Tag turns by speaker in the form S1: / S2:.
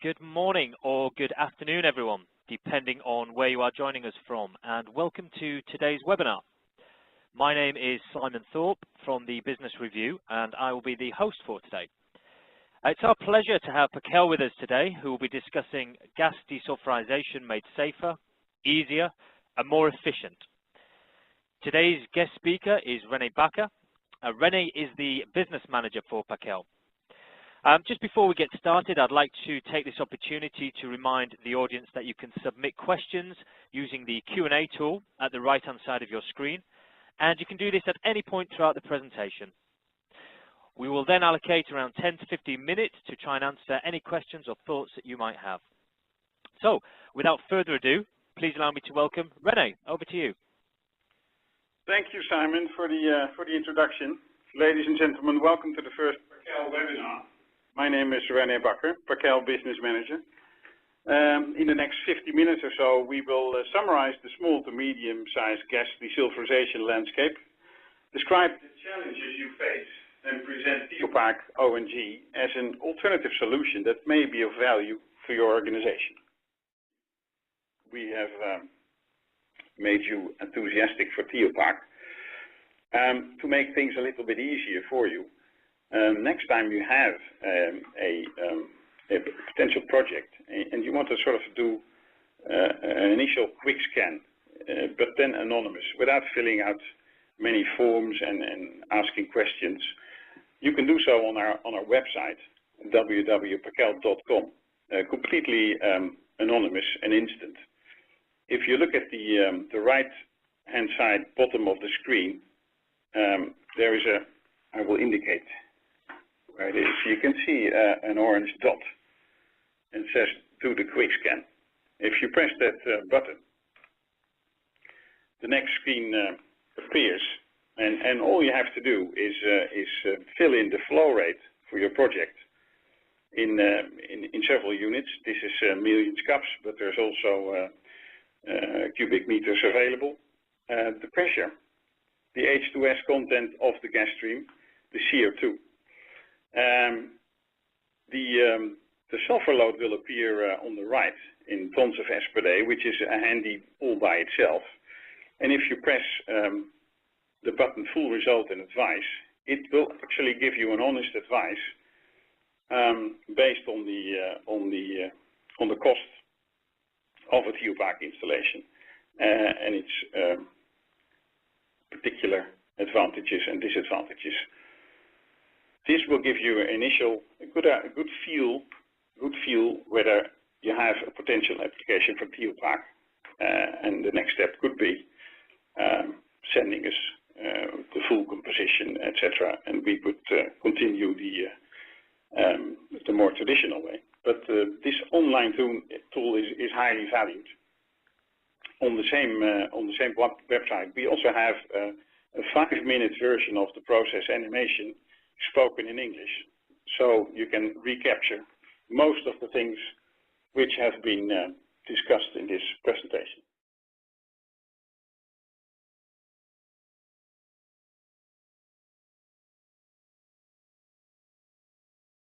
S1: Good morning or good afternoon, everyone, depending on where you are joining us from, and welcome to today's webinar. My name is Simon Thorpe from the Business Review, and I will be the host for today. It's our pleasure to have Paqell with us today, who will be discussing gas desulfurization made safer, easier, and more efficient. Today's guest speaker is René Bakker. René is the business manager for Paqell. Just before we get started, I'd like to take this opportunity to remind the audience that you can submit questions using the Q&A tool at the right-hand side of your screen, and you can do this at any point throughout the presentation. We will then allocate around 10 to 15 minutes to try and answer any questions or thoughts that you might have. So, without further ado, please allow me to welcome René. Over to you.
S2: Thank you, Simon, for the introduction. Ladies and gentlemen, welcome to the first Paqell Webinar. My name is René Bakker, Paqell Business Manager. In the next 50 minutes or so, we will summarize the small to medium-sized gas desulfurization landscape, describe the challenges you face, and present Theopak ONG as an alternative solution that may be of value for your organization. We have made you enthusiastic for Theopak to make things a little bit easier for you. Next time you have a potential project and you want to sort of do an initial quick scan, but then anonymous, without filling out many forms and asking questions, you can do so on our website, www.paqell.com, completely anonymous and instant. If you look at the right-hand side bottom of the screen, there is I will indicate where it is. You can see an orange dot and says do the quick scan. If you press that button, the next screen appears, and all you have to do is fill in the flow rate for your project in several units. This is millions cups, but there's also cubic meters available. The pressure, the H2S content of the gas stream, the CO2. The sulfur load will appear on the right in tons of S per day, which is handy all by itself. And if you press the button full result and advice, it will actually give you an honest advice based on the cost of a Theopak installation and its particular advantages and disadvantages. This will give you an initial good feel whether you have a potential application for Theopak, and the next step could be sending us the full composition, etc., and we could continue the more traditional way. But this online tool is highly valued. On the same website, we also have a 5-minute version of the process animation spoken in English, so you can recapture most of the things which have been discussed in this presentation.